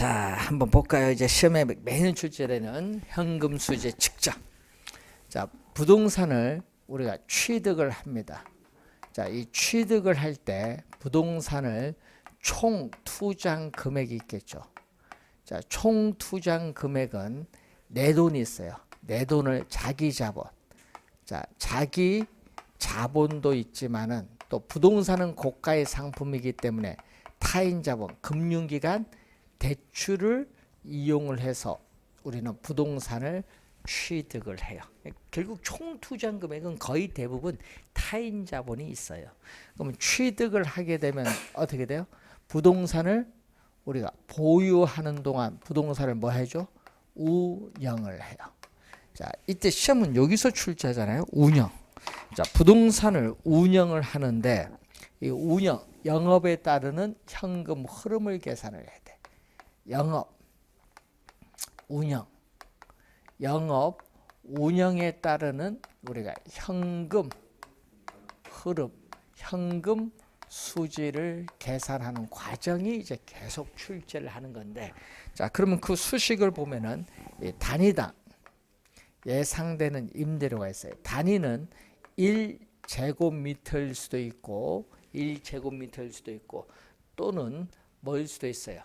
자, 한번 볼까요? 이제 시험에 매년 출제되는 현금 수재 측정. 자, 부동산을 우리가 취득을 합니다. 자, 이 취득을 할 때 부동산을 총 투자 금액이 있겠죠. 자, 총 투자 금액은 내 돈이 있어요. 내 돈을 자기 자본. 자, 자기 자본도 있지만은 또 부동산은 고가의 상품이기 때문에 타인 자본, 금융기관 대출을 이용을 해서 우리는 부동산을 취득을 해요. 결국 총 투자 금액은 거의 대부분 타인 자본이 있어요. 그러면 취득을 하게 되면 어떻게 돼요? 부동산을 우리가 보유하는 동안 부동산을 뭐 해줘? 운영을 해요. 자, 이때 시험은 여기서 출제하잖아요. 운영. 자, 부동산을 운영을 하는데 이 운영, 영업에 따르는 현금 흐름을 계산을 해야 돼. 영업, 운영, 영업, 운영에 따르는 우리가 현금 흐름, 현금 수지를 계산하는 과정이 이제 계속 출제를 하는 건데, 자, 그러면 그 수식을 보면은 단위당 예상되는 임대료가 있어요. 단위는 1제곱미터일 수도 있고 1제곱미터일 수도 있고 또는 뭐일 수도 있어요.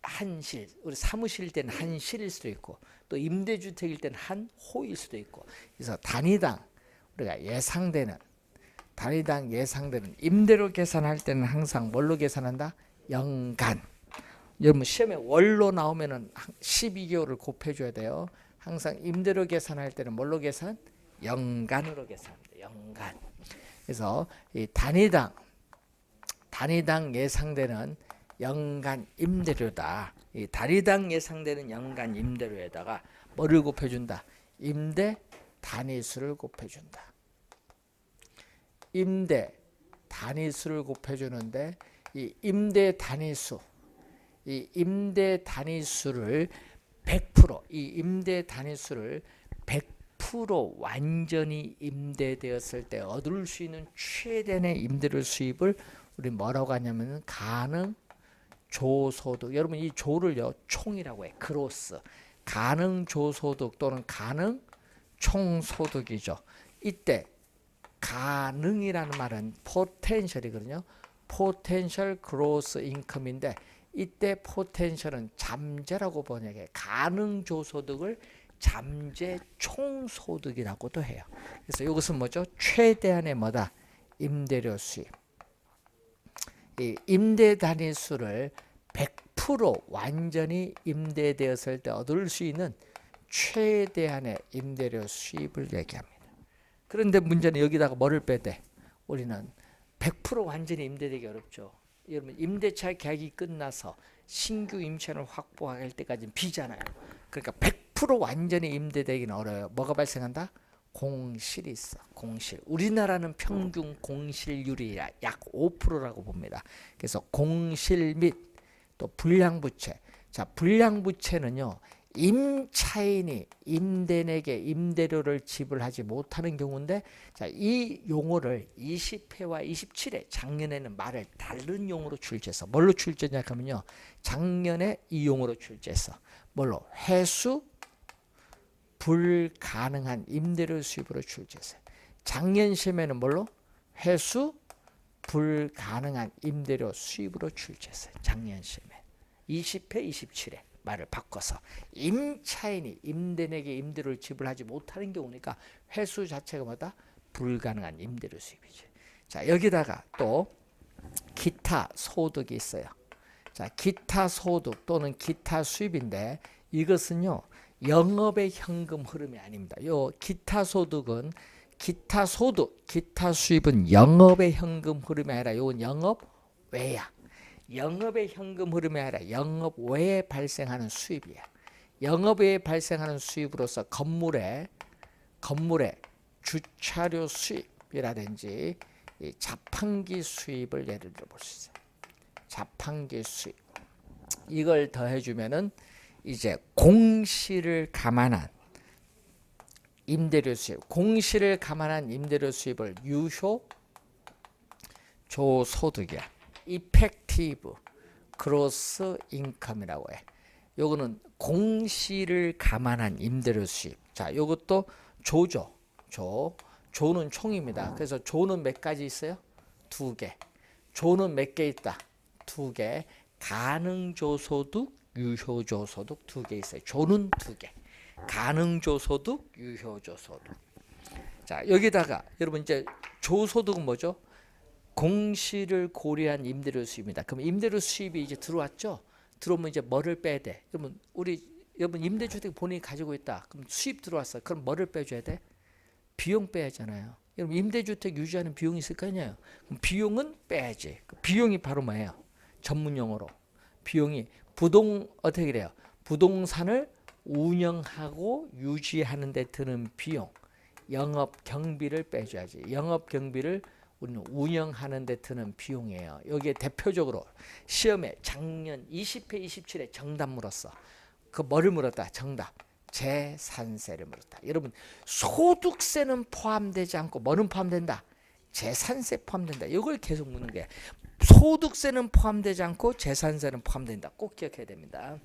한실, 우리 사무실 때는 한실일 수도 있고 또 임대주택일 때는 한 호일 수도 있고, 그래서 단위당 우리가 단위당 예상되는 임대료 계산할 때는 항상 뭘로 계산한다? 연간. 여러분 시험에 월로 나오면은 12개월을 곱해줘야 돼요. 항상 임대료 계산할 때는 뭘로 계산? 연간으로 계산합니다. 연간. 그래서 이 단위당 예상되는 연간 임대료다. 이 단위당 예상되는 연간 임대료에다가 뭐를 곱해준다? 임대 단위수를 곱해준다. 임대 단위수를 곱해주는데 이 임대 단위수를 100%, 이 임대 단위수를 100% 완전히 임대되었을 때 얻을 수 있는 최대의 임대료 수입을 우리 뭐라고 하냐면 가능 조소득. 여러분 이 조를요 총이라고 해. 그로스. 가능 조소득 또는 가능 총소득이죠. 이때 가능이라는 말은 포텐셜이거든요. 포텐셜 그로스 인컴인데 이때 포텐셜은 잠재라고 번역해. 가능 조소득을 잠재 총소득이라고도 해요. 그래서 이것은 뭐죠? 최대한의 뭐다? 임대료 수입. 이 임대 단위수를 100% 완전히 임대되었을 때 얻을 수 있는 최대한의 임대료 수입을 얘기합니다. 그런데 문제는 여기다가 뭐를 빼대? 우리는 100% 완전히 임대되기 어렵죠. 여러분 임대차 계약이 끝나서 신규 임차를 확보할 때까지는 비잖아요. 그러니까 100% 완전히 임대되기는 어려워요. 뭐가 발생한다? 공실이 있어. 공실. 우리나라는 평균 공실률이 약 5%라고 봅니다. 그래서 공실 및 또 불량부채. 자, 불량부채는요. 임차인이 임대인에게 임대료를 지불하지 못하는 경우인데, 자, 이 용어를 20회와 27회 작년에는 말을 다른 용어로 출제해서 뭘로 출제했냐 하면요. 작년에 이 용어로 출제했어. 뭘로? 회수 불가능한 임대료 수입으로 출제했어요. 작년 시험에는 뭘로? 회수 불가능한 임대료 수입으로 출제했어요. 작년 시험에 20회, 27회 말을 바꿔서 임차인이 임대인에게 임대료를 지불하지 못하는 경우니까 회수 자체가 뭐다? 불가능한 임대료 수입이지. 자, 여기다가 또 기타 소득이 있어요. 자, 기타 소득 또는 기타 수입인데 이것은요. 영업의 현금 흐름이 아닙니다. 요 기타 소득은 기타 수입은 영업의 현금 흐름이 아니라 요건 영업 외야. 영업의 현금 흐름이 아니라 영업 외에 발생하는 수입이야. 영업 외에 발생하는 수입으로서 건물의 주차료 수입이라든지 이 자판기 수입을 예를 들어 볼 수 있어요. 자판기 수입. 이걸 더해주면은 이제 공실을 감안한 임대료 수입, 공실을 감안한 임대료 수입을 유효 조소득이야. 이펙티브 그로스 인컴이라고 해. 요거는 공시를 감안한 임대료 수입. 자, 요것도 조죠. 조는 총입니다. 그래서 조는 몇 가지 있어요? 2개. 조는 몇 개 있다? 2개. 가능조소득, 유효조소득 2개 있어요. 조는 2개. 가능조소득, 유효조소득. 자, 여기다가 여러분 이제 조소득은 뭐죠? 공시를 고려한 임대료 수입입니다. 그럼 임대료 수입이 이제 들어왔죠? 들어오면 이제 뭐를 빼야 돼? 여러분 임대주택 본인이 가지고 있다. 그럼 수입 들어왔어. 그럼 뭐를 빼줘야 돼? 비용 빼야 하잖아요. 여러분 임대주택 유지하는 비용이 있을 거 아니에요. 그럼 비용은 빼야지. 그 비용이 바로 뭐예요? 전문 용어로 비용이 어떻게 그래요? 부동산을 운영하고 유지하는 데 드는 비용, 영업 경비를 빼줘야지. 영업 경비를 우리는 운영하는 데 드는 비용이에요. 여기에 대표적으로 시험에 작년 20회 27회 정답 물었어. 그 뭐를 물었다? 정답. 재산세를 물었다. 여러분 소득세는 포함되지 않고 뭐는 포함된다? 재산세 포함된다. 이걸 계속 묻는 거예요. 소득세는 포함되지 않고 재산세는 포함된다. 꼭 기억해야 됩니다.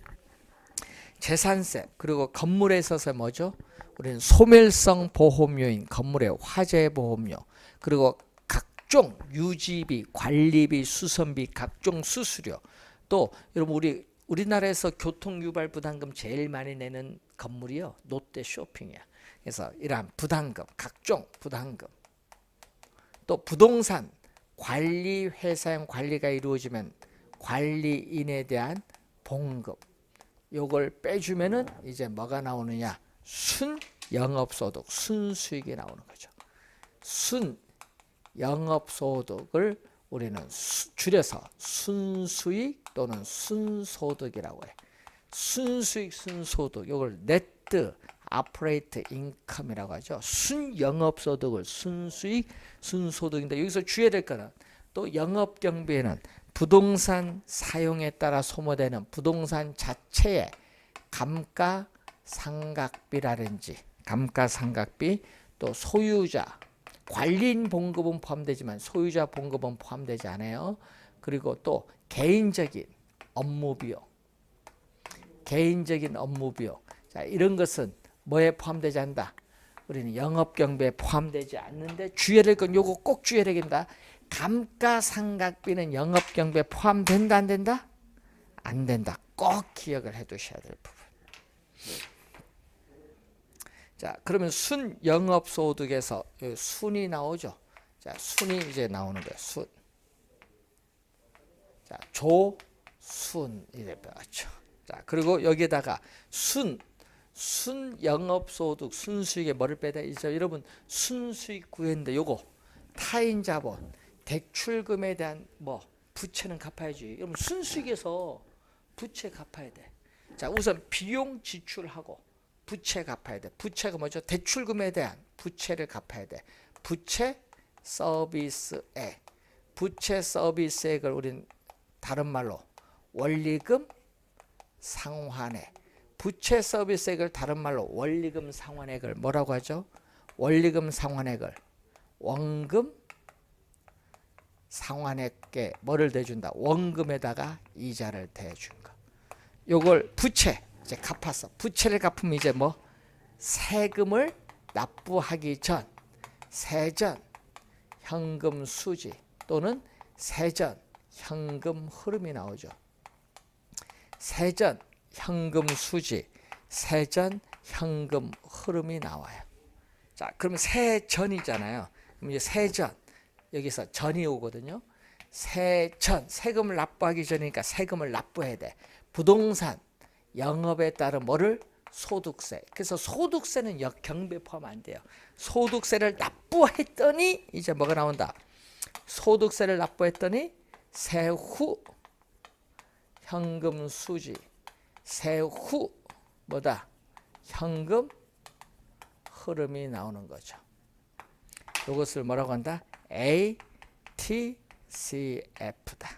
재산세 그리고 건물에 있어서 뭐죠? 우리는 소멸성 보험료인 건물의 화재 보험료 그리고 각종 유지비, 관리비, 수선비, 각종 수수료 또 여러분 우리나라에서 교통유발 부담금 제일 많이 내는 건물이요. 롯데 쇼핑이야. 그래서 이러한 부담금, 각종 부담금 또 부동산 관리 회사형 관리가 이루어지면 관리인에 대한 봉급 요걸 빼주면은 이제 뭐가 나오느냐? 순영업소득, 순수익이 나오는 거죠. 순영업소득을 우리는 줄여서 순수익 또는 순소득이라고 해. 순수익, 순소득 요걸 네트 아프레이트 인컴이라고 하죠. 순영업소득을 순수익, 순소득인데 여기서 주의해야 될 거는 또 영업경비에는 부동산 사용에 따라 소모되는 부동산 자체의 감가상각비라든지 감가상각비 또 소유자 관리인 봉급은 포함되지만 소유자 봉급은 포함되지 않아요. 그리고 또 개인적인 업무 비용 자, 이런 것은 뭐에 포함되지 않는다? 우리는 영업경비에 포함되지 않는데 주의해야 될 건 요거 꼭 주의해야 되겠다. 감가상각비는 영업경비에 포함된다 안 된다? 안 된다. 꼭 기억을 해 두셔야 될 부분. 자, 그러면 순영업소득에서 순이 나오죠. 자, 순이 이제 나오는 거예요. 순. 자, 조순 이래 배웠죠. 자, 그리고 여기에다가 순영업소득 순수익에 뭐를 빼다 이제 여러분 순수익 구했는데 요거 타인자본 대출금에 대한 부채는 갚아야지. 여러분 순수익에서 부채 갚아야 돼. 자, 우선 비용 지출하고 부채 갚아야 돼. 부채가 뭐죠? 대출금에 대한 부채를 갚아야 돼. 부채 서비스액. 부채 서비스액을 우린 다른 말로 원리금 상환액. 부채 서비스액을 다른 말로 원리금 상환액을 뭐라고 하죠? 원리금 상환액을 원금 상환액에 뭐를 대준다? 원금에다가 이자를 대준 거. 요걸 부채 이제 갚았어. 부채를 갚으면 이제 세금을 납부하기 전 세전 현금 수지 또는 세전 현금 흐름이 나오죠. 세전 현금 수지, 세전 현금 흐름이 나와요. 자, 그러면 세전이잖아요. 그럼 이제 세전 여기서 전이 오거든요. 세전 세금을 납부하기 전이니까 세금을 납부해야 돼. 부동산 영업에 따른 뭐를 소득세. 그래서 소득세는 경비에 포함 안 돼요. 소득세를 납부했더니 이제 뭐가 나온다. 소득세를 납부했더니 세후 현금 수지, 세후 뭐다? 현금 흐름이 나오는 거죠. 이것을 뭐라고 한다? ATCF다.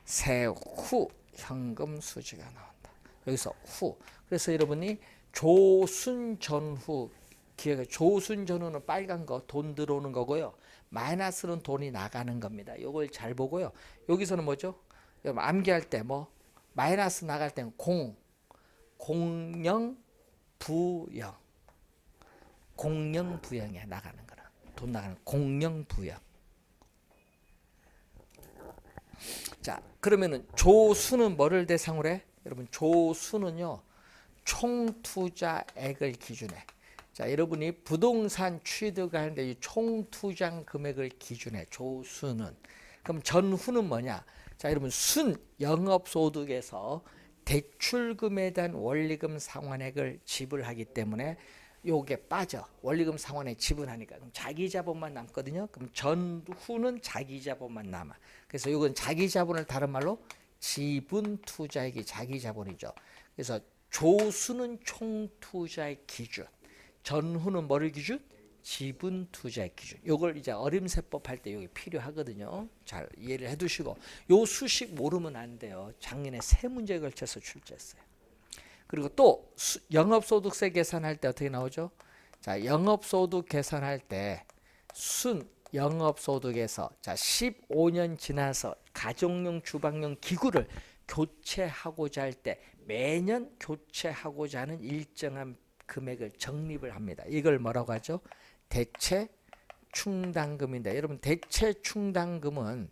세후 현금 수지가 나온다. 여기서 후. 그래서 여러분이 조순전후 기억해. 조순전후는 빨간 거 돈 들어오는 거고요. 마이너스는 돈이 나가는 겁니다. 이걸 잘 보고요. 여기서는 뭐죠? 암기할 때 마이너스 나갈 때는 공, 공영 부영에 나가는 거는 돈 나가는 공영 부영. 자, 그러면은 조수는 뭐를 대상으로 해? 여러분, 조수는요 총 투자액을 기준해. 자, 여러분이 부동산 취득하는데 이 총 투자 금액을 기준해. 조수는. 그럼 전후는 뭐냐? 자, 여러분, 순 영업소득에서 대출금에 대한 원리금 상환액을 지불하기 때문에 요게 빠져. 원리금 상환액 지불하니까 그럼 자기 자본만 남거든요. 그럼 전후는 자기 자본만 남아. 그래서 요건 자기 자본을 다른 말로 지분 투자액이 자기 자본이죠. 그래서 조수는 총 투자의 기준, 전후는 뭐를 기준? 지분 투자의 기준. 요걸 이제 어림세법 할 때 여기 필요하거든요. 잘 이해를 해두시고 요 수식 모르면 안 돼요. 작년에 세 문제에 걸쳐서 출제했어요. 그리고 또 영업소득세 계산할 때 어떻게 나오죠? 자, 영업소득 계산할 때 순 영업소득에서 자 15년 지나서 가정용 주방용 기구를 교체하고자 할 때 매년 교체하고자 하는 일정한 금액을 적립을 합니다. 이걸 뭐라고 하죠? 대체 충당금인데, 여러분 대체 충당금은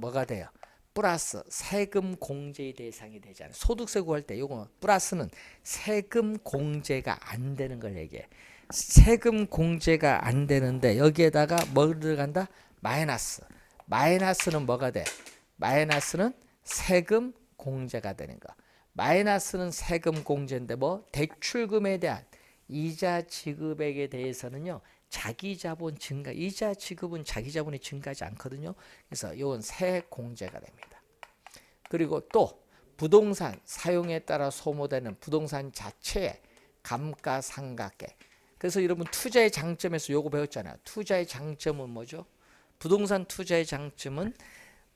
뭐가 돼요? 플러스 세금 공제의 대상이 되잖아요. 소득세 구할 때 요거 플러스는 세금 공제가 안 되는 걸 얘기해. 세금 공제가 안 되는데 여기에다가 뭐 들어간다? 마이너스는 뭐가 돼? 마이너스는 세금 공제가 되는 거. 마이너스는 세금 공제인데 뭐 대출금에 대한 이자 지급액에 대해서는요 자기 자본 증가, 이자 지급은 자기 자본이 증가하지 않거든요. 그래서 이건 세 공제가 됩니다. 그리고 또 부동산 사용에 따라 소모되는 부동산 자체의 감가상각액. 그래서 여러분 투자의 장점에서 요거 배웠잖아요. 투자의 장점은 뭐죠? 부동산 투자의 장점은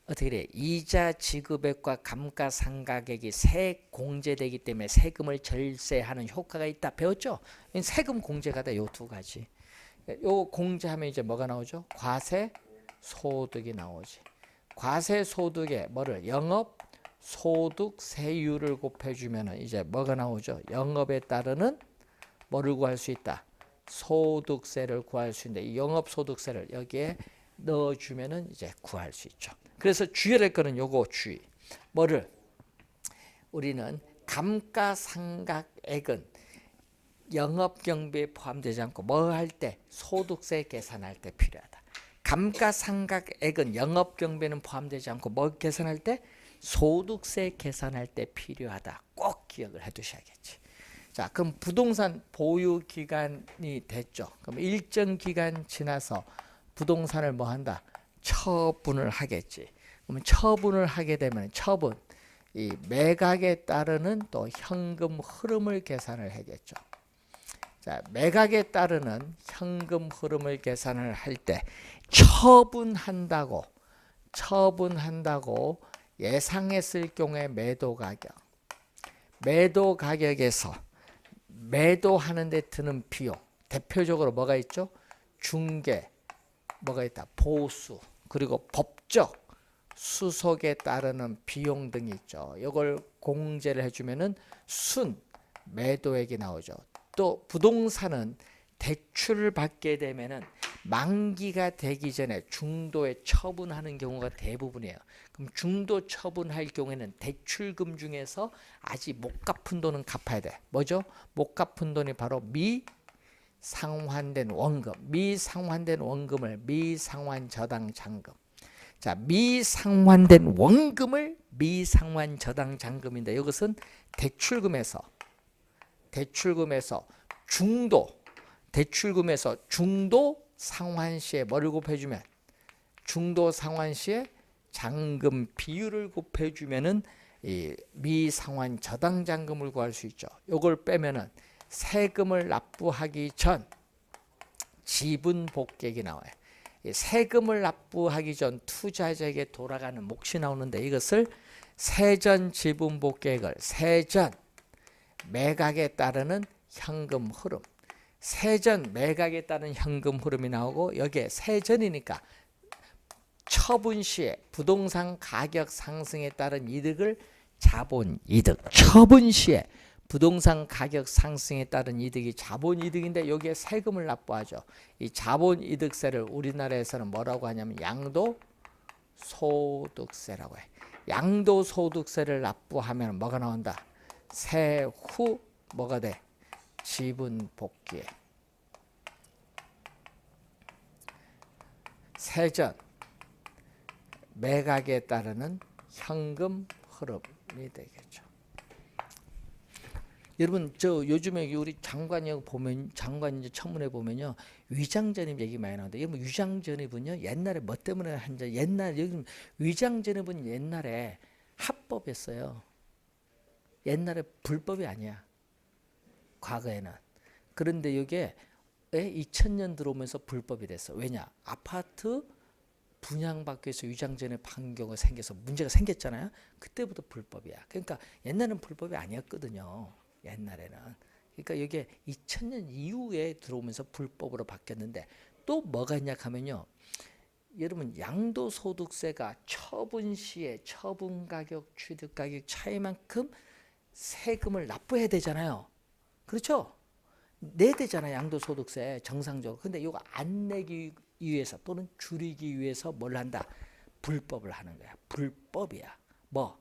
어떻게 돼? 이자 지급액과 감가상각액이 세 공제되기 때문에 세금을 절세하는 효과가 있다. 배웠죠? 세금 공제가 돼. 요 두 가지. 요 공제하면 이제 뭐가 나오죠? 과세 소득이 나오지. 과세 소득에 뭐를 영업 소득 세율을 곱해주면 이제 뭐가 나오죠? 영업에 따르는 뭐를 구할 수 있다? 소득세를 구할 수 있는데 이 영업 소득세를 여기에 넣어주면은 이제 구할 수 있죠. 그래서 주의할 거는 요거 주의. 뭐를? 우리는 감가상각액은 영업경비에 포함되지 않고 뭐 할 때? 소득세 계산할 때 필요하다. 감가상각액은 영업경비에는 포함되지 않고 뭐 계산할 때? 소득세 계산할 때 필요하다. 꼭 기억을 해 두셔야겠지. 자, 그럼 부동산 보유 기간이 됐죠. 그럼 일정 기간 지나서 부동산을 뭐 한다? 처분을 하겠지. 그러면 처분을 하게 되면 처분, 이 매각에 따르는 또 현금 흐름을 계산을 하겠죠. 자, 매각에 따르는 현금 흐름을 계산을 할 때 처분한다고 예상했을 경우에 매도 가격에서 매도하는 데 드는 비용, 대표적으로 뭐가 있죠? 중개, 뭐가 있다? 보수, 그리고 법적 수속에 따르는 비용 등이 있죠. 이걸 공제를 해주면은 순 매도액이 나오죠. 또 부동산은 대출을 받게 되면은 만기가 되기 전에 중도에 처분하는 경우가 대부분이에요. 그럼 중도 처분할 경우에는 대출금 중에서 아직 못 갚은 돈은 갚아야 돼. 뭐죠? 못 갚은 돈이 바로 미상환된 원금. 미상환된 원금을 미상환 저당 잔금. 자, 미상환된 원금을 미상환 저당 잔금인데 이것은 대출금에서 중도 상환 시에 뭐를 곱해주면 중도 상환 시에 잔금 비율을 곱해주면은 이 미상환 저당 잔금을 구할 수 있죠. 이걸 빼면은 세금을 납부하기 전 지분 복객이 나와요. 세금을 납부하기 전 투자자에게 돌아가는 몫이 나오는데 이것을 세전 지분 복객을 세전 매각에 따르는 현금 흐름, 세전 매각에 따른 현금 흐름이 나오고 여기에 세전이니까 처분 시에 부동산 가격 상승에 따른 이득을 자본이득. 처분 시에 부동산 가격 상승에 따른 이득이 자본이득인데 여기에 세금을 납부하죠. 이 자본이득세를 우리나라에서는 뭐라고 하냐면 양도소득세라고 해. 양도소득세를 납부하면 뭐가 나온다? 세후 뭐가 돼? 지분 복귀. 세전 매각에 따르는 현금 흐름이 되겠죠. 여러분 저 요즘에 우리 장관이 보면 장관 이제 청문회 보면요 위장전입 얘기 많이 나오는데 여러분 위장전입은요 옛날에 뭐 때문에 한자 옛날 여기 위장전입은 옛날에 합법이었어요. 옛날에 불법이 아니야. 과거에는. 그런데 이게 2000년 들어오면서 불법이 됐어. 왜냐? 아파트 분양받기 위해서 위장전입 한 경우가 생겨서 문제가 생겼잖아요. 그때부터 불법이야. 그러니까 옛날에는 불법이 아니었거든요. 옛날에는. 그러니까 이게 2000년 이후에 들어오면서 불법으로 바뀌었는데 또 뭐가 있냐 하면요. 여러분 양도소득세가 처분 시에 처분 가격, 취득 가격 차이만큼 세금을 납부해야 되잖아요. 그렇죠? 내야 되잖아요. 양도소득세 정상적으로. 근데 이거 안 내기 위해서 또는 줄이기 위해서 뭘 한다? 불법을 하는 거야. 불법이야. 뭐?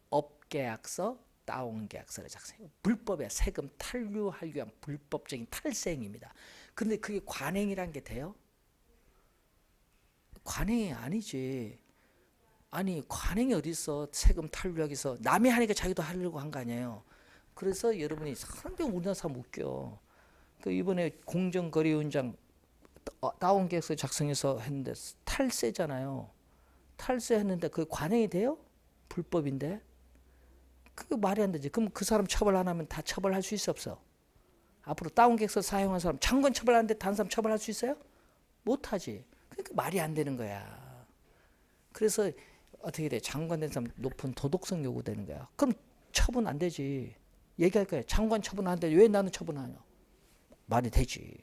업계약서, 다운계약서를 작성해. 불법이야. 세금 탈루하기 위한 불법적인 탈세행입니다. 그런데 그게 관행이란 게 돼요? 관행이 아니지. 아니 관행이 어디 있어? 세금 탈루하기 위해서 남이 하니까 자기도 하려고 한 거 아니에요. 그래서 여러분이 상당히 우리나라 사람 웃겨. 그 이번에 공정거래위원장 다운계약서 작성해서 했는데 탈세잖아요. 탈세했는데 그 관행이 돼요? 불법인데. 그게 말이 안 되지. 그럼 그 사람 처벌 안 하면 다 처벌할 수 있어 없어? 앞으로 다운계약서 사용한 사람 장관 처벌하는데 다른 사람 처벌할 수 있어요? 못하지. 그러니까 말이 안 되는 거야. 그래서 어떻게 돼? 장관 된 사람 높은 도덕성 요구되는 거야. 그럼 처분 안 되지. 얘기할 거야. 장관 처분 안 돼. 왜 나는 처분하냐? 말이 되지.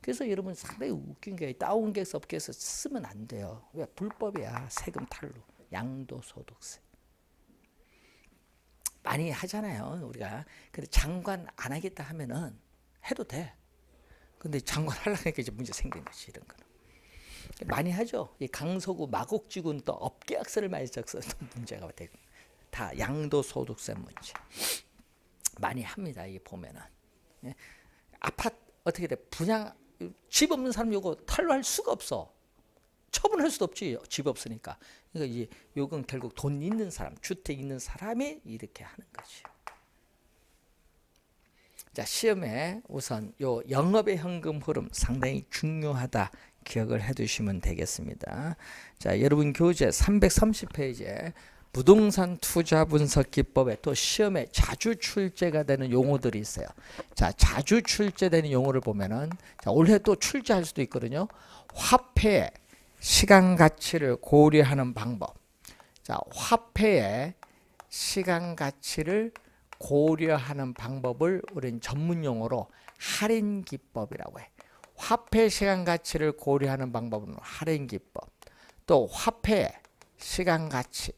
그래서 여러분 상당히 웃긴 게 다운계약서 업계에서 쓰면 안 돼요. 왜? 불법이야. 세금 탈루. 양도소득세. 많이 하잖아요. 우리가. 근데 장관 안 하겠다 하면은 해도 돼. 근데 장관 하려니까 이제 문제 생긴 거지. 이런 거는. 많이 하죠. 이 강서구 마곡지구는 또 업계약서를 많이 적어서 문제가 되고. 다 양도소득세 문제. 많이 합니다. 이게 보면은. 예? 아파트 어떻게 돼? 분양 집 없는 사람 요거 탈루할 수가 없어. 처분할 수도 없지. 집 없으니까. 그러니까 이제 요건 결국 돈 있는 사람, 주택 있는 사람이 이렇게 하는 거지. 자, 시험에 우선 요 영업의 현금 흐름 상당히 중요하다. 기억을 해 두시면 되겠습니다. 자, 여러분 교재 330페이지에 부동산 투자 분석 기법에 또 시험에 자주 출제가 되는 용어들이 있어요. 자, 자주 출제되는 용어를 보면은 자, 올해 또 출제할 수도 있거든요. 화폐의 시간 가치를 고려하는 방법. 자, 화폐의 시간 가치를 고려하는 방법을 우리는 전문 용어로 할인 기법이라고 해. 화폐 시간 가치를 고려하는 방법은 할인 기법. 또 화폐의 시간 가치.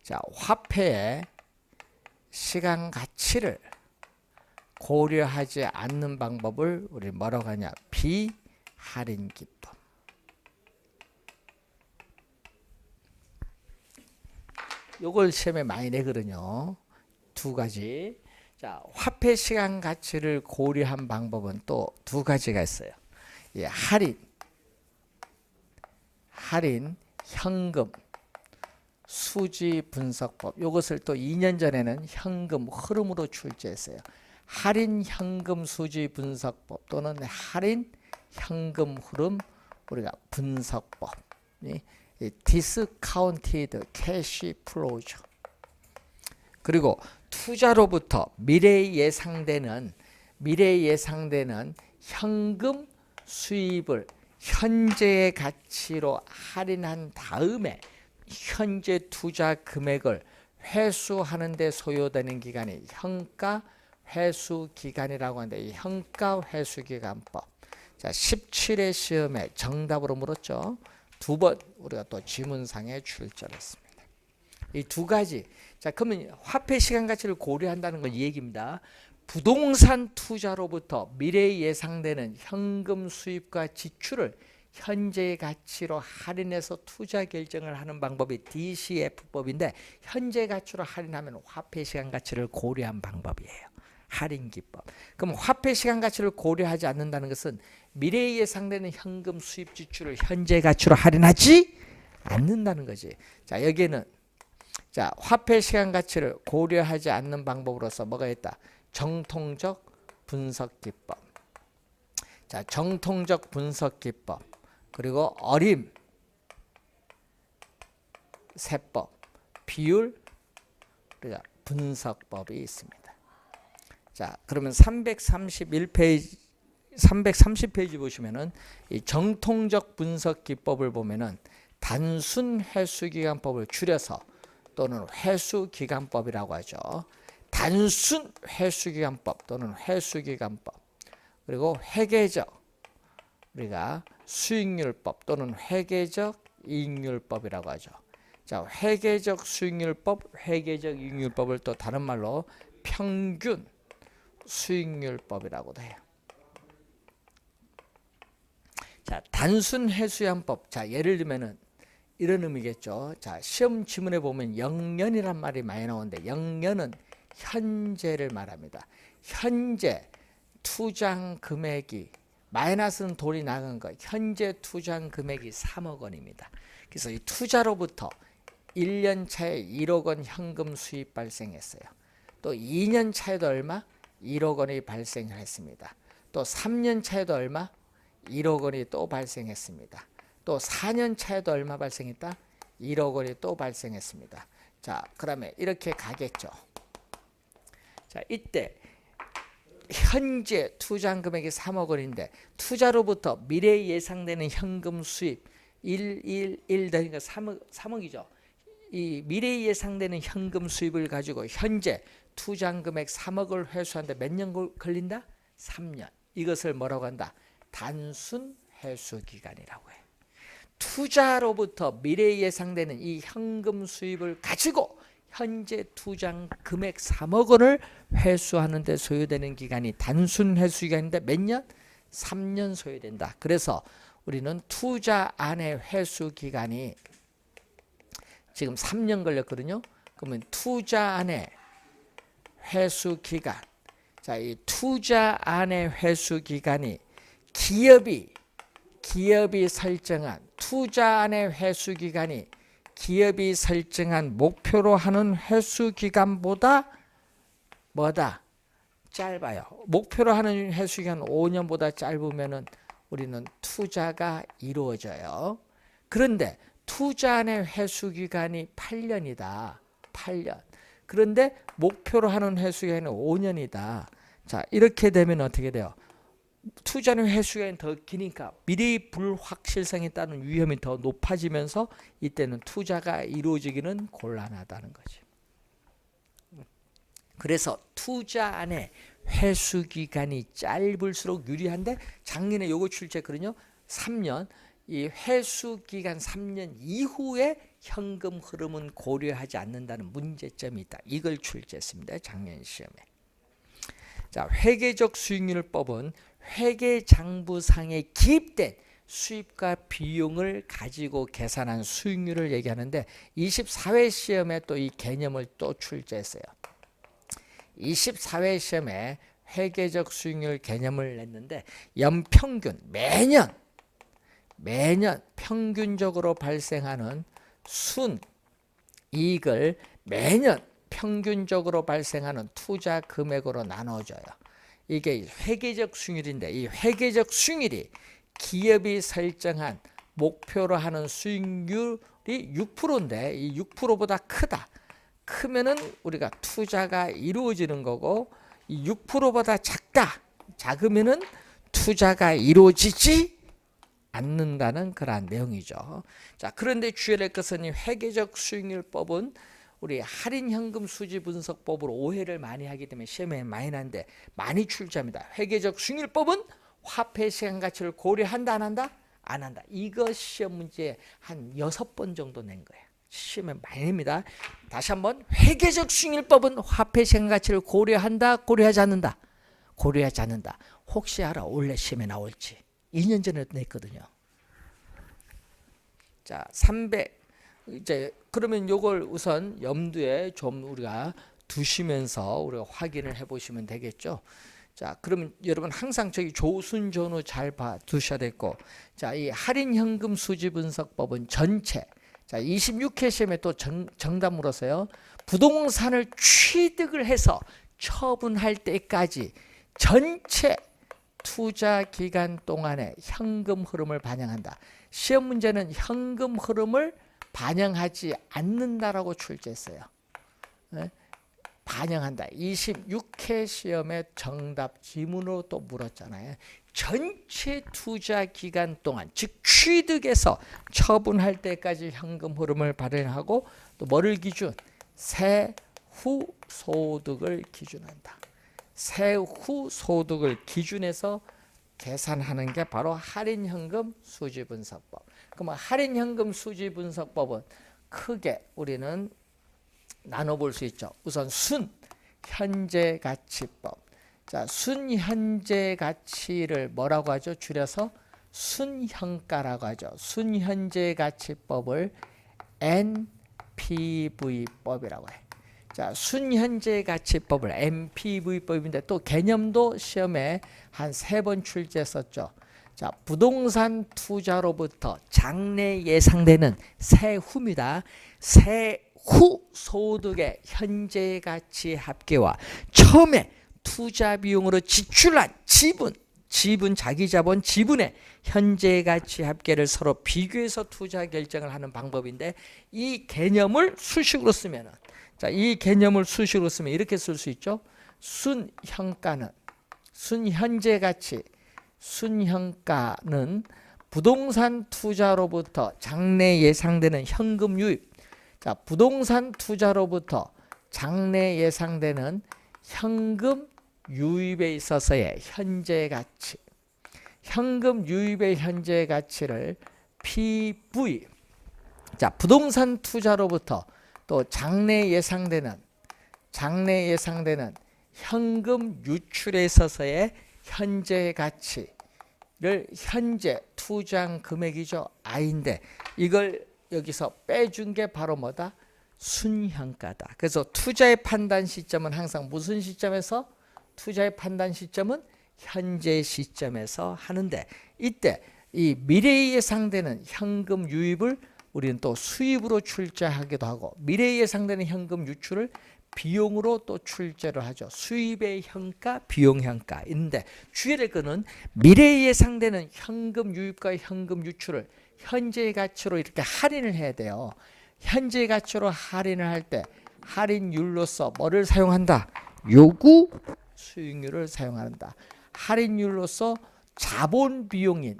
자, 화폐의 시간 가치를 고려하지 않는 방법을 우리 뭐라고 하냐? 비할인 기법. 요걸 시험에 많이 내거든요. 두 가지. 자, 화폐 시간 가치를 고려한 방법은 또 두 가지가 있어요. 예, 할인, 현금, 수지 분석법. 이것을 또 2년 전에는 현금 흐름으로 출제했어요. 할인 현금 수지 분석법 또는 할인 현금 흐름 우리가 분석법. 디스카운티드 캐시 플로우죠. 그리고 투자로부터 미래에 예상되는 현금 수입을 현재의 가치로 할인한 다음에 현재 투자 금액을 회수하는 데 소요되는 기간이 현가 회수 기간이라고 하는데 이 현가 회수 기간법. 자, 17회 시험에 정답으로 물었죠. 두 번 우리가 또 지문상에 출제했습니다. 이 두 가지. 자, 그러면 화폐 시간 가치를 고려한다는 건 이 얘기입니다. 부동산 투자로부터 미래에 예상되는 현금 수입과 지출을 현재의 가치로 할인해서 투자 결정을 하는 방법이 DCF법인데, 현재 가치로 할인하면 화폐 시간 가치를 고려한 방법이에요. 할인 기법. 그럼 화폐 시간 가치를 고려하지 않는다는 것은 미래에 예상되는 현금 수입 지출을 현재 가치로 할인하지 않는다는 거지. 자, 여기에는 자, 화폐 시간 가치를 고려하지 않는 방법으로서 뭐가 있다? 정통적 분석 기법. 자, 정통적 분석 기법. 그리고 어림, 세법, 비율, 그러니까 분석법이 있습니다. 자, 그러면 330페이지 보시면은 이 정통적 분석 기법을 보면은 단순 회수기간법을 줄여서 또는 회수기간법이라고 하죠. 단순 회수기간법 또는 회수기간법, 그리고 회계적 우리가 수익률법 또는 회계적 이익률법이라고 하죠. 자, 회계적 수익률법, 회계적 이익률법을 또 다른 말로 평균 수익률법이라고도 해요. 자, 단순 회수기간법. 자, 예를 들면은 이런 의미겠죠. 자, 시험 지문에 보면 영년이란 말이 많이 나오는데, 영년은 현재를 말합니다. 현재 투자 금액이 마이너스는 돈이 나간 거, 현재 투자 금액이 3억 원입니다. 그래서 이 투자로부터 1년 차에 1억 원 현금 수입 발생했어요. 또 2년 차에도 얼마? 1억 원이 발생했습니다. 또 3년 차에도 얼마? 1억 원이 또 발생했습니다. 또 4년 차에도 얼마 발생했다? 1억 원이 또 발생했습니다. 자, 그러면 이렇게 가겠죠. 자, 이때 현재 투자 금액이 3억 원인데 투자로부터 미래에 예상되는 현금 수입 1 되니까 3억이죠. 이 미래에 예상되는 현금 수입을 가지고 현재 투자 금액 3억을 회수하는데 몇 년 걸린다? 3년. 이것을 뭐라고 한다? 단순 회수 기간이라고 해요. 투자로부터 미래에 예상되는 이 현금 수입을 가지고 현재 투자 금액 3억 원을 회수하는 데 소요되는 기간이 단순 회수 기간인데 몇 년? 3년 소요된다. 그래서 우리는 투자 안의 회수 기간이 지금 3년 걸렸거든요. 그러면 투자 안의 회수 기간. 자, 이 투자 안의 회수 기간이 기업이 설정한 투자 안의 회수 기간이 기업이 설정한 목표로 하는 회수 기간보다 뭐다? 짧아요. 목표로 하는 회수 기간 5년보다 짧으면은 우리는 투자가 이루어져요. 그런데 투자 안의 회수 기간이 8년이다. 8년. 그런데 목표로 하는 회수 기간이 5년이다. 자, 이렇게 되면 어떻게 돼요? 투자는 회수 기간이 더 기니까 미래의 불확실성에 따른 위험이 더 높아지면서 이때는 투자가 이루어지기는 곤란하다는 거지. 그래서 투자 안에 회수 기간이 짧을수록 유리한데, 작년에 요거 출제했거든요. 3년. 이 회수 기간 3년 이후에 현금 흐름은 고려하지 않는다는 문제점이 있다. 이걸 출제했습니다. 작년 시험에. 자, 회계적 수익률법은 회계장부상에 기입된 수입과 비용을 가지고 계산한 수익률을 얘기하는데, 24회 시험에 또 이 개념을 또 출제했어요. 24회 시험에 회계적 수익률 개념을 냈는데, 연평균 매년 평균적으로 발생하는 순이익을 매년 평균적으로 발생하는 투자 금액으로 나눠줘요. 이게 회계적 수익률인데, 이 회계적 수익률이 기업이 설정한 목표로 하는 수익률이 6%인데 이 6%보다 크다. 크면은 우리가 투자가 이루어지는 거고, 이 6%보다 작으면은 투자가 이루어지지 않는다는 그러한 내용이죠. 자, 그런데 주의해야 될 것은 이 회계적 수익률법은 우리 할인현금 수지 분석법으로 오해를 많이 하기 때문에 시험에 많이 나는데 많이 출제합니다. 회계적 수익률법은 화폐 시간 가치를 고려한다 안 한다? 안 한다. 이거 시험 문제 한 6번 정도 낸 거예요. 시험에 많이 냅니다. 다시 한번 회계적 수익률법은 화폐 시장 가치를 고려한다, 고려하지 않는다. 고려하지 않는다. 혹시 알아? 원래 시험에 나올지. 2년 전에 냈거든요. 자, 300 이제 그러면 요걸 우선 염두에 좀 우리가 두시면서 우리가 확인을 해 보시면 되겠죠. 자, 그러면 여러분 항상 저기 조순전후 잘 봐 두셔야 되고, 자, 이 할인 현금 수지 분석법은 전체, 자, 26회 시험에 또 정답 물었어요. 부동산을 취득을 해서 처분할 때까지 전체 투자 기간 동안의 현금 흐름을 반영한다. 시험 문제는 현금 흐름을 반영하지 않는다라고 출제했어요. 네? 반영한다. 26회 시험의 정답 지문으로 또 물었잖아요. 전체 투자 기간 동안, 즉 취득해서 처분할 때까지 현금 흐름을 발행하고, 또 뭐를 기준? 세후 소득을 기준한다. 세후 소득을 기준해서 계산하는 게 바로 할인현금 수지분석법. 그럼 할인현금 수지분석법은 크게 우리는 나눠볼 수 있죠. 우선 순현재가치법. 자, 순현재가치를 뭐라고 하죠? 줄여서 순현가라고 하죠. 순현재가치법을 NPV법이라고 해요. 자, 순현재가치법을 NPV법인데 또 개념도 시험에 한 3번 출제했었죠. 자, 부동산 투자로부터 장래 예상되는 세후입니다. 세후 소득의 현재 가치 합계와 처음에 투자 비용으로 지출한 지분 자기 자본 지분의 현재 가치 합계를 서로 비교해서 투자 결정을 하는 방법인데, 이 개념을 수식으로 쓰면은, 자, 이 개념을 수식으로 쓰면 이렇게 쓸 수 있죠. 순현가는 순현재 가치, 순현가는 부동산 투자로부터 장래 예상되는 현금 유입. 자, 부동산 투자로부터 장래 예상되는 현금 유입에 있어서의 현재 가치. 현금 유입의 현재 가치를 PV. 자, 부동산 투자로부터 또 장래 예상되는 현금 유출에 있어서의 현재 가치를 현재 투자한 금액이죠. I인데 이걸 여기서 빼준 게 바로 뭐다? 순현가다. 그래서 투자의 판단 시점은 항상 무슨 시점에서? 투자의 판단 시점은 현재 시점에서 하는데, 이때 이 미래에 예상되는 현금 유입을 우리는 또 수입으로 출제하기도 하고, 미래에 예상되는 현금 유출을 비용으로 또 출제를 하죠. 수입의 현가, 비용 현가인데 주의해야 될 것은 미래에 예상되는 현금 유입과 현금 유출을 현재 가치로 이렇게 할인을 해야 돼요. 현재 가치로 할인을 할 때 할인율로서 뭐를 사용한다? 요구 수익률을 사용한다. 할인율로서 자본 비용인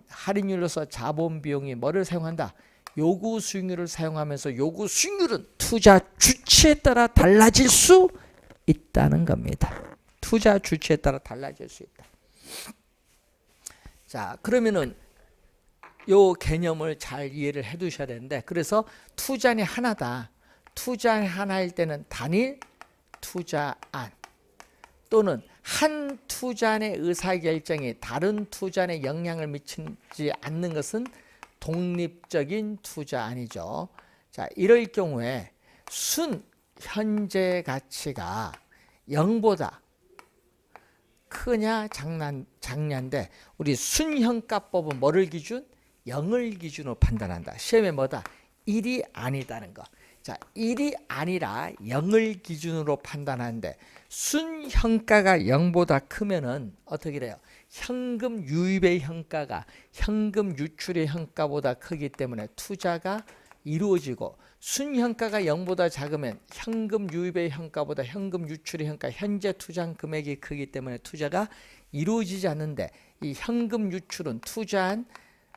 뭐를 사용한다? 요구 수익률을 사용하면서 요구 수익률은 투자 주체에 따라 달라질 수 있다는 겁니다. 투자 주체에 따라 달라질 수 있다. 자, 그러면은 요 개념을 잘 이해를 해 두셔야 되는데, 그래서 투자안이 하나다. 투자안이 하나일 때는 단일 투자안, 또는 한 투자안의 의사결정이 다른 투자안에 영향을 미치지 않는 것은 독립적인 투자안이죠. 자, 이럴 경우에 순 현재 가치가 0보다 크냐 작냐인데, 우리 순현가법은 뭐를 기준? 0을 기준으로 판단한다. 시험에 뭐다? 1이 아니다는 거. 자, 1이 아니라 0을 기준으로 판단하는데, 순현가가 0보다 크면은 어떻게 돼요? 현금 유입의 현가가 현금 유출의 현가보다 크기 때문에 투자가 이루어지고, 순현가가 0보다 작으면 현금 유입의 현가보다 현금 유출의 현가, 현재 투자한 금액이 크기 때문에 투자가 이루어지지 않는데, 이 현금 유출은 투자한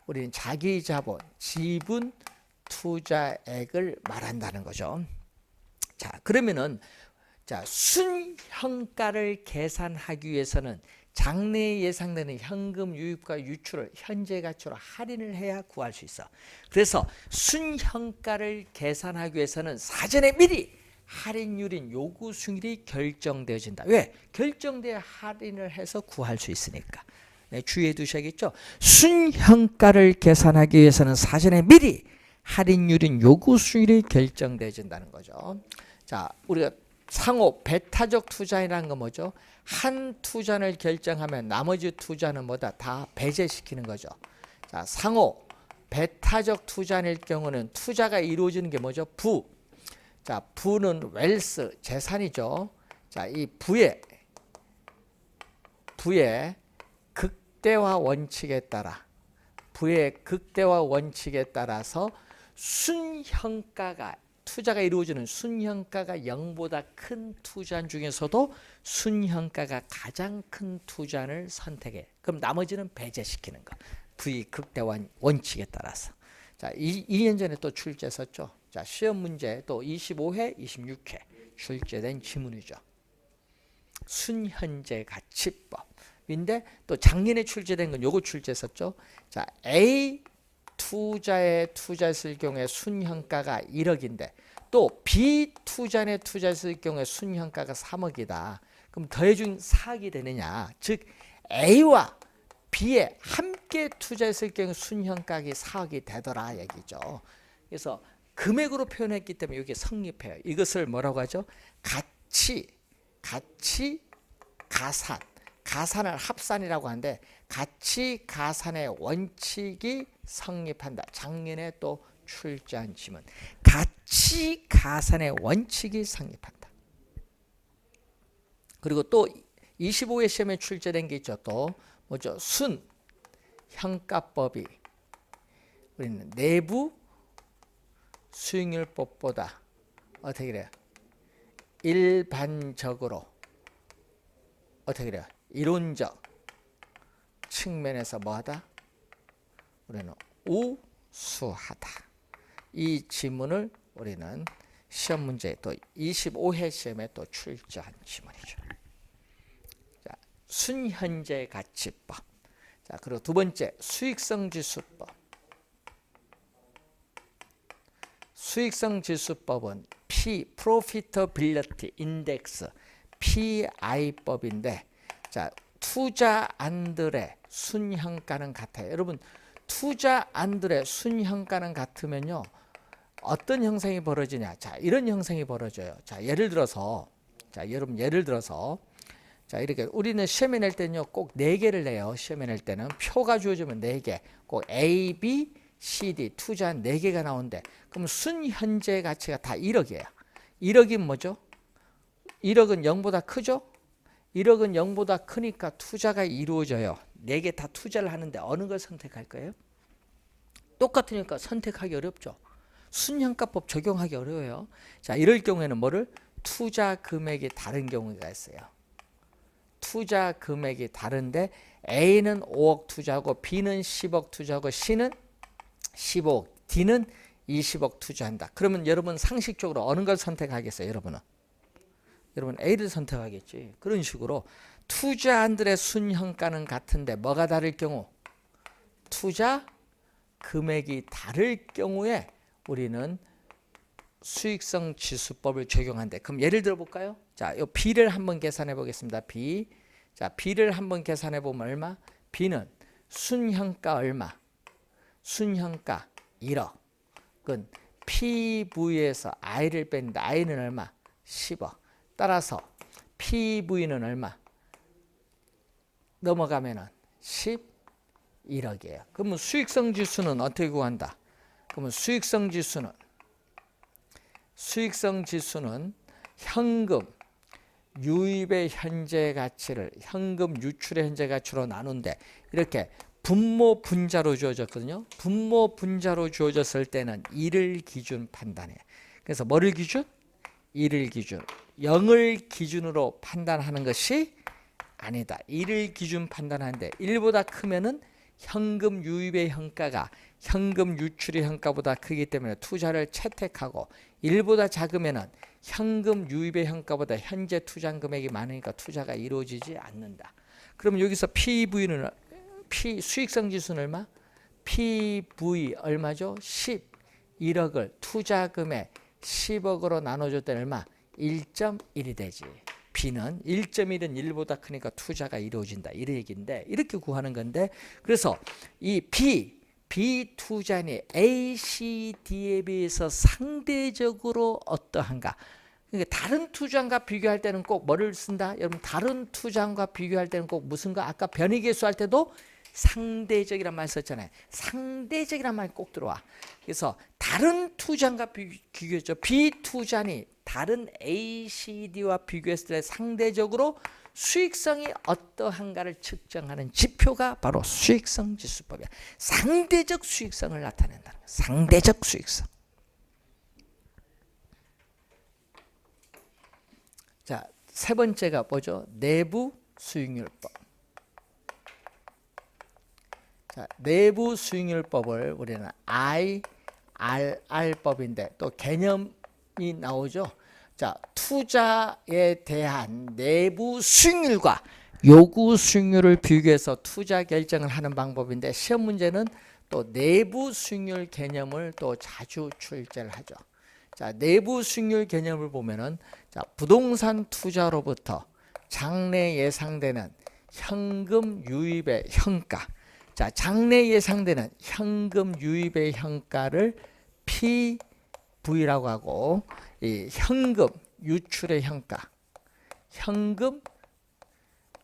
우리는 자기 자본, 지분 투자액을 말한다는 거죠. 자, 그러면은 자, 순현가를 계산하기 위해서는 장래에 예상되는 현금 유입과 유출을 현재 가치로 할인을 해야 구할 수 있어. 그래서 순현가를 계산하기 위해서는 사전에 미리 할인율인 요구 수익률이 결정되어진다. 왜? 결정돼야 할인을 해서 구할 수 있으니까. 네, 주의해 두셔야겠죠. 순현가를 계산하기 위해서는 사전에 미리 할인율인 요구 수익률이 결정되어진다는 거죠. 자, 우리가 상호 배타적 투자라는 건 뭐죠? 한 투자를 결정하면 나머지 투자는 뭐다? 다 배제시키는 거죠. 자, 상호 배타적 투자일 경우는 투자가 이루어지는 게 뭐죠? 부. 자, 부는 웰스, 재산이죠. 자, 이 부의 극대화 원칙에 따라 따라서 순현가가 투자가 이루어지는 순현가가 0보다 큰 투자 중에서도 순현가가 가장 큰 투자를 선택해. 그럼 나머지는 배제시키는 거. 부의 극대화 원칙에 따라서. 자, 2년 전에 또 출제했었죠. 자, 시험 문제 또 25회, 26회 출제된 지문이죠. 순현재 가치법인데 또 작년에 출제된 건 요거 출제했었죠. 자, A 투자에 투자했을 경우에 순현가가 1억인데 또 B 투자에 투자했을 경우에 순현가가 3억이다. 그럼 더해준 4억이 되느냐? 즉 A와 B에 함께 투자했을 경우 순현가가 4억이 되더라 얘기죠. 그래서 금액으로 표현했기 때문에 이게 성립해요. 이것을 뭐라고 하죠? 가치, 가산. 가산을 합산이라고 하는데 가치 가산의 원칙이 성립한다. 작년에 또 출제한 지문. 가치 가산의 원칙이 성립한다. 그리고 또 25회 시험에 출제된 게 있죠. 또 뭐죠? 순현가법이 우리는 내부 수익률법보다 어떻게 그래요? 일반적으로 어떻게 그래요? 이론적 측면에서 뭐하다? 우리는 우수하다. 이 지문을 우리는 시험 문제 또 25회 시험에 또 출제한 지문이죠. 자, 순현재 가치법. 자, 그리고 두 번째 수익성 지수법. 수익성 지수법은 Profitability Index PI법인데, 자, 투자안들의 순현가는 같아요. 여러분, 투자안들의 순현가는 같으면요, 어떤 형상이 벌어지냐? 자, 이런 형상이 벌어져요. 자, 예를 들어서, 자, 이렇게 우리는 시험에 낼 때는요, 꼭 4개를 내요. 시험에 낼 때는 표가 주어지면 4개, 꼭 A, B, C, D 투자한 4개가 나오는데, 그럼 순현재 가치가 다 1억이에요. 1억이 뭐죠? 1억은 0보다 크죠? 1억은 0보다 크니까 투자가 이루어져요. 4개 다 투자를 하는데 어느 걸 선택할 거예요? 똑같으니까 선택하기 어렵죠. 순현가법 적용하기 어려워요. 자, 이럴 경우에는 뭐를? 투자 금액이 다른 경우가 있어요. 투자 금액이 다른데 A는 5억 투자하고 B는 10억 투자하고 C는 15억, D는 20억 투자한다. 그러면 여러분 상식적으로 어느 걸 선택하겠어요? 여러분 A를 선택하겠지. 그런 식으로 투자안들의 순현가는 같은데 뭐가 다를 경우? 투자 금액이 다를 경우에 우리는 수익성 지수법을 적용한대. 그럼 예를 들어 볼까요? 자, 요 B를 한번 계산해 보겠습니다. B. 자, B를 한번 계산해 보면 얼마? B는 순현가 얼마? 순현가 1억. 그건 PV에서 I를 뺐는데 I는 얼마? 10억. 따라서 PV는 얼마? 넘어가면은 11억이에요. 그러면 수익성 지수는 어떻게 구한다? 그러면 수익성 지수는 현금 유입의 현재 가치를 현금 유출의 현재 가치로 나눈데 이렇게 분모 분자로 주어졌거든요. 분모 분자로 주어졌을 때는 1을 기준 판단해. 그래서 뭐를 기준? 1을 기준. 0을 기준으로 판단하는 것이 아니다. 1을 기준 판단하는데 1보다 크면은 현금 유입의 현가가 현금 유출의 현가보다 크기 때문에 투자를 채택하고 1보다 작으면은 현금 유입의 현가보다 현재 투자 금액이 많으니까 투자가 이루어지지 않는다. 그럼 여기서 PV는 수익성 지수는 얼마? PV 얼마죠? 11억을 투자금액 10억으로 나눠줬더니 얼마? 1.1이 되지. B는 1.1은 1보다 크니까 투자가 이루어진다. 이 얘기인데 이렇게 구하는 건데 그래서 이 B 투자니 A, C, D에 비해서 상대적으로 어떠한가? 그러니까 다른 투자과 비교할 때는 꼭 뭐를 쓴다? 여러분 다른 투자과 비교할 때는 꼭 무슨 거? 아까 변이계수 할 때도 상대적이란 말 썼잖아요. 상대적이란 말 꼭 들어와. 그래서 다른 투자과 비교했죠. B 투자니 다른 A, C, D와 비교했을 때 상대적으로 수익성이 어떠한가를 측정하는 지표가 바로 수익성 지수법이야. 상대적 수익성을 나타낸다는 거야. 상대적 수익성. 자, 세 번째가 뭐죠? 내부 수익률법. 자, 내부 수익률법을 우리는 IRR법인데 또 개념이 나오죠. 자, 투자에 대한 내부 수익률과 요구 수익률을 비교해서 투자 결정을 하는 방법인데 시험 문제는 또 내부 수익률 개념을 또 자주 출제를 하죠. 자, 내부 수익률 개념을 보면은 자, 부동산 투자로부터 장래 예상되는 현금 유입의 현가. 자, 장래 예상되는 현금 유입의 현가를 PV라고 하고 이 현금 유출의 현가, 현금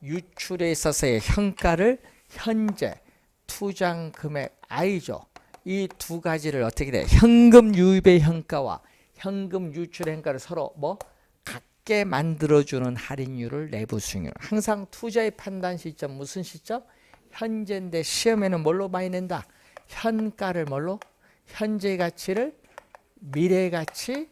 유출에 있어서의 현가를 현재 투자 금액 I죠. 이 두 가지를 어떻게 돼? 현금 유입의 현가와 현금 유출의 현가를 서로 뭐 같게 만들어주는 할인율을 내부 수익률. 항상 투자의 판단 시점 무슨 시점? 현재인데 시험에는 뭘로 많이 낸다? 현가를 뭘로? 현재 가치를 미래 가치,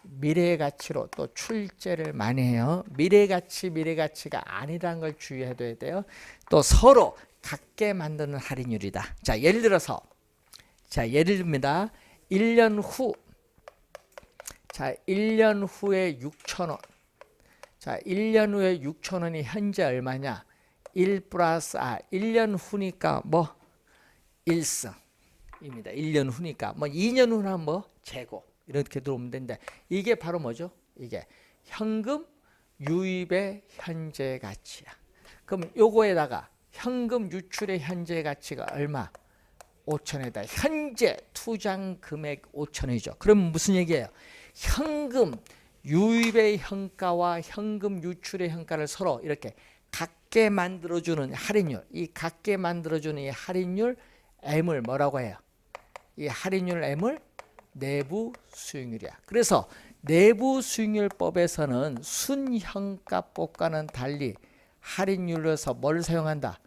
미래의 가치로 또 출제를 많이 해요. 미래 가치가 아니라는 걸 주의해둬야 돼요. 또 서로 같게 만드는 할인율이다. 자, 예를 들어서 예를 듭니다. 1년 후. 자, 1년 후에 6,000원. 자, 1년 후에 6,000원이 현재 얼마냐? 1 플러스 1년 후니까 뭐 1승입니다. 1년 후니까 뭐 2년 후나 뭐 재고 이렇게 들어오면 되는데 이게 바로 뭐죠? 이게 현금 유입의 현재 가치야. 그럼 요거에다가 현금 유출의 현재 가치가 얼마? 5천에다 현재 투자 금액 5천이죠. 그럼 무슨 얘기예요? 현금 유입의 현가와 현금 유출의 현가를 서로 이렇게 같게 만들어주는 할인율, 이 같게 만들어주는 이 할인율 M을 뭐라고 해요? 이 할인율 M을 내부 수익률이야. 그래서 내부 수익률법에서는 순현가법과는 달리 할인율로서 뭘 사용한다?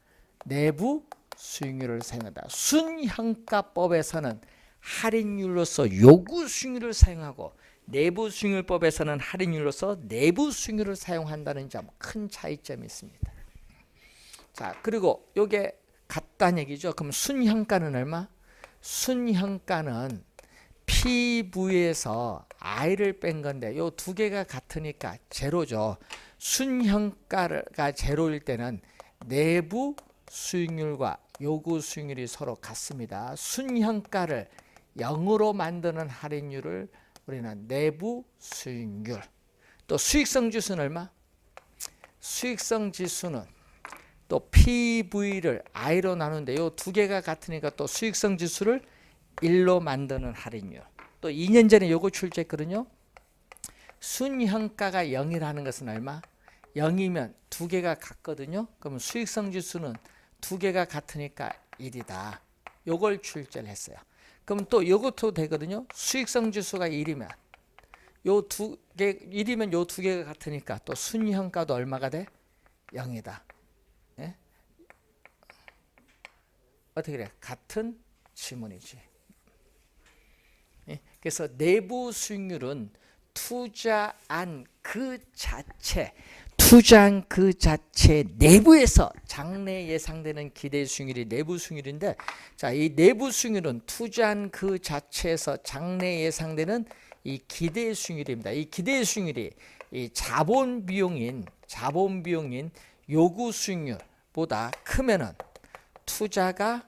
내부 수익률을 사용한다. 순현가법에서는 할인율로서 요구 수익률을 사용하고 내부 수익률법에서는 할인율로서 내부 수익률을 사용한다는 점 큰 차이점이 있습니다. 자, 그리고 요게 같다는 얘기죠. 그럼 순현가는 얼마? 순현가는 PV에서 I를 뺀 건데 요 두 개가 같으니까 제로죠. 순현가가 제로일 때는 내부 수익률과 요구 수익률이 서로 같습니다. 순현가를 0으로 만드는 할인율을 우리는 내부 수익률. 또 수익성 지수는 얼마? 수익성 지수는 또 PV를 I로 나누는데 요 두 개가 같으니까 또 수익성 지수를 1로 만드는 할인율. 또 2년 전에 요거 출제했거든요. 순현가가 0이라는 것은 얼마? 0이면 두 개가 같거든요. 그러면 수익성 지수는 두 개가 같으니까 1이다. 요걸 출제를 했어요. 그럼 또 요것도 되거든요. 수익성 지수가 1이면 요 두 개 1이면 요 두 개가 같으니까 또 순현가도 얼마가 돼? 0이다. 예? 어떻게 그래? 같은 지문이지. 예? 그래서 내부 수익률은 투자한 그 자체 내부에서 장래 예상되는 기대 수익률이 내부 수익률인데, 자, 이 내부 수익률은 투자한 그 자체에서 장래 예상되는 이 기대 수익률입니다. 이 기대 수익률이 이 자본 비용인 요구 수익률 보다 크면은 투자가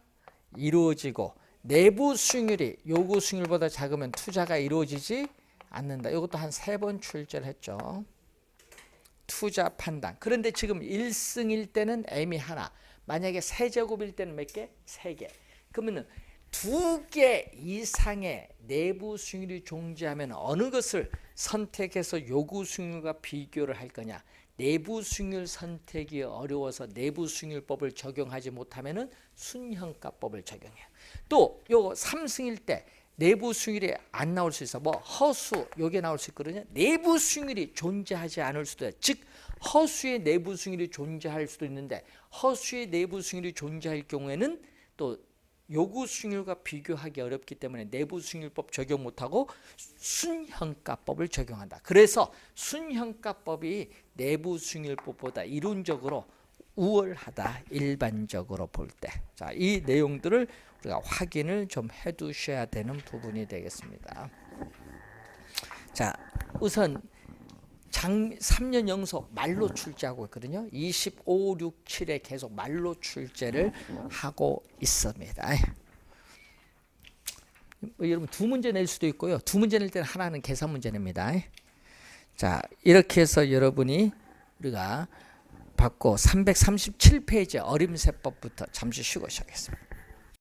이루어지고 내부 수익률이 요구 수익률보다 작으면 투자가 이루어지지 않는다. 이것도 한 3번 출제를 했죠. 투자 판단. 그런데 지금 1승일 때는 M이 하나. 만약에 세제곱일 때는 몇 개? 3개. 그러면 2개 이상의 내부 수익률이 존재하면 어느 것을 선택해서 요구 수익률과 비교를 할 거냐. 내부 수익률 선택이 어려워서 내부 수익률법을 적용하지 못하면은 순형가법을 적용해요. 또 요거 3승일 때 내부 수익률이 안 나올 수 있어. 뭐 허수 요게 나올 수 있거든요. 내부 수익률이 존재하지 않을 수도 있어요. 즉 허수의 내부 수익률이 존재할 수도 있는데 허수의 내부 수익률이 존재할 경우에는 또 요구 수익률과 비교하기 어렵기 때문에 내부 수익률법 적용 못하고 순형가법을 적용한다. 그래서 순형가법이 내부 수익률법보다 이론적으로 우월하다. 일반적으로 볼 때. 자, 이 내용들을 우리가 확인을 좀 해두셔야 되는 부분이 되겠습니다. 자, 우선 3년 연속 말로 출제하고 있거든요. 25, 6, 7에 계속 말로 출제를 하고 있습니다. 여러분 2문제 낼 수도 있고요. 2문제 낼 때는 하나는 계산 문제 냅니다. 자, 이렇게 해서 여러분이 우리가 받고 337페이지 어림세법부터 잠시 쉬고 시작하겠습니다.